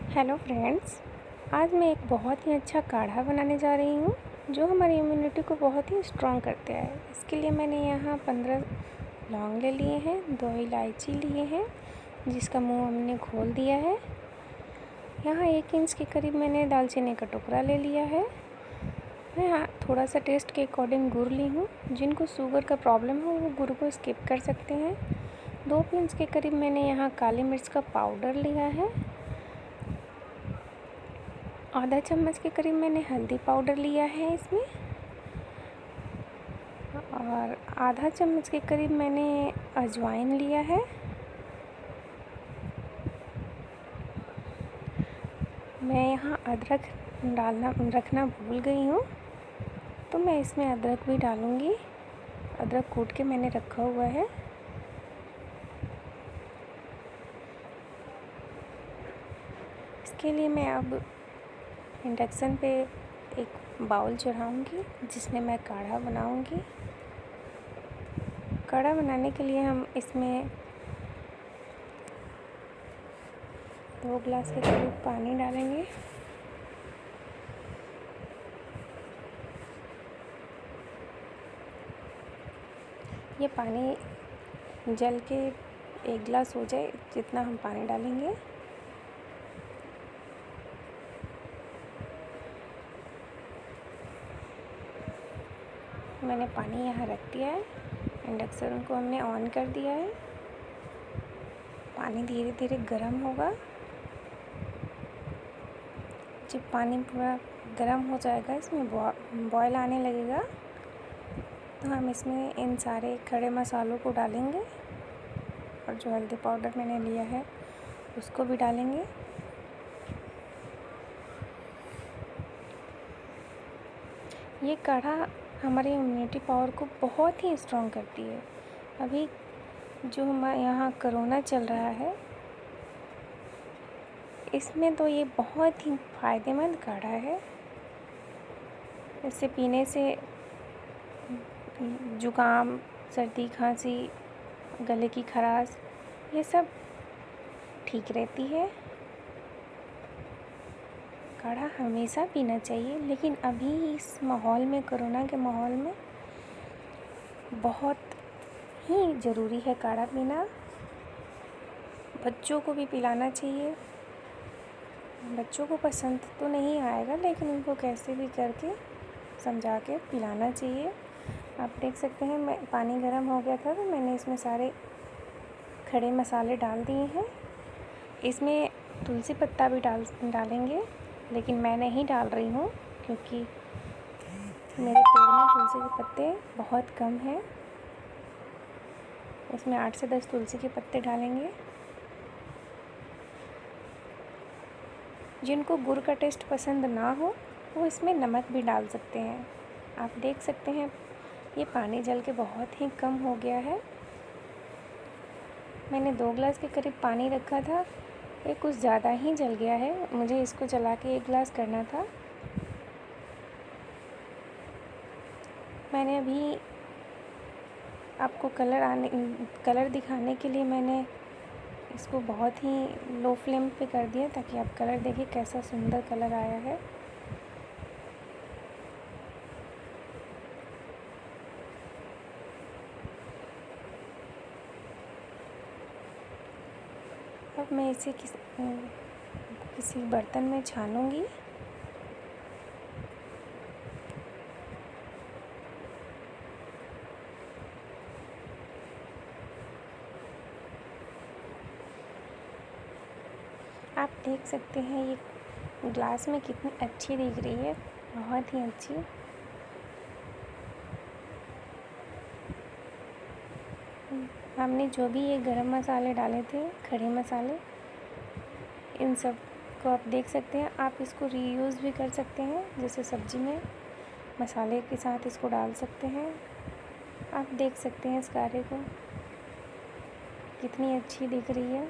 Hello friends, आज मैं एक बहुत ही अच्छा काढ़ा बनाने जा रही हूँ जो हमारी इम्यूनिटी को बहुत ही स्ट्रॉन्ग करता है। इसके लिए मैंने यहाँ 15 लौंग ले लिए हैं, 2 इलायची लिए हैं जिसका मुंह हमने खोल दिया है। यहाँ 1 इंच के करीब मैंने दालचीनी का टुकड़ा ले लिया है। मैं यहाँ थोड़ा सा टेस्ट के अकॉर्डिंग गुड़ ली हूँ। जिनको शुगर का प्रॉब्लम हो वो गुड़ को स्किप कर सकते हैं। 2 पिंच के करीब मैंने यहाँ काली मिर्च का पाउडर लिया है। आधा चम्मच के करीब मैंने हल्दी पाउडर लिया है इसमें, और आधा चम्मच के करीब मैंने अजवाइन लिया है। मैं यहाँ अदरक रखना भूल गई हूँ, तो मैं इसमें अदरक भी डालूँगी। अदरक कूट के मैंने रखा हुआ है। इसके लिए मैं अब इंडक्शन पे एक बाउल चढ़ाऊँगी जिसमें मैं काढ़ा बनाऊँगी। काढ़ा बनाने के लिए हम इसमें 2 गिलास के करीब पानी डालेंगे। ये पानी जल के 1 गिलास हो जाए जितना हम पानी डालेंगे। मैंने पानी यहाँ रख दिया है। इंडक्शन को हमने ऑन कर दिया है। पानी धीरे धीरे गर्म होगा। जब पानी पूरा गर्म हो जाएगा, इसमें बॉयल आने लगेगा, तो हम इसमें इन सारे खड़े मसालों को डालेंगे और जो हल्दी पाउडर मैंने लिया है उसको भी डालेंगे। ये काढ़ा हमारी इम्यूनिटी पावर को बहुत ही स्ट्रॉन्ग करती है। अभी जो हमारे यहाँ कोरोना चल रहा है, इसमें तो ये बहुत ही फ़ायदेमंद काढ़ा है। इसे पीने से जुकाम, सर्दी, खांसी, गले की खराश ये सब ठीक रहती है। काढ़ा हमेशा पीना चाहिए, लेकिन अभी इस माहौल में, कोरोना के माहौल में बहुत ही ज़रूरी है काढ़ा पीना। बच्चों को भी पिलाना चाहिए। बच्चों को पसंद तो नहीं आएगा, लेकिन उनको कैसे भी करके समझा के पिलाना चाहिए। आप देख सकते हैं मैं पानी गर्म हो गया था, तो मैंने इसमें सारे खड़े मसाले डाल दिए हैं। इसमें तुलसी पत्ता भी डालेंगे, लेकिन मैं नहीं डाल रही हूँ क्योंकि मेरे पेड़ में तुलसी के पत्ते बहुत कम हैं। इसमें 8 से 10 तुलसी के पत्ते डालेंगे। जिनको गुड़ का टेस्ट पसंद ना हो वो इसमें नमक भी डाल सकते हैं। आप देख सकते हैं ये पानी जल के बहुत ही कम हो गया है। मैंने 2 गिलास के करीब पानी रखा था, ये कुछ ज़्यादा ही जल गया है। मुझे इसको जला के 1 गिलास करना था। मैंने अभी आपको कलर दिखाने के लिए मैंने इसको बहुत ही लो फ्लेम पे कर दिया, ताकि आप कलर देखिए कैसा सुंदर कलर आया है। अब मैं इसे किसी बर्तन में छानूंगी। आप देख सकते हैं ये ग्लास में कितनी अच्छी दिख रही है, बहुत ही अच्छी। हमने जो भी ये गरम मसाले डाले थे, खड़े मसाले, इन सब को आप देख सकते हैं। आप इसको रीयूज़ भी कर सकते हैं, जैसे सब्ज़ी में मसाले के साथ इसको डाल सकते हैं। आप देख सकते हैं इस काढ़े को कितनी अच्छी दिख रही है।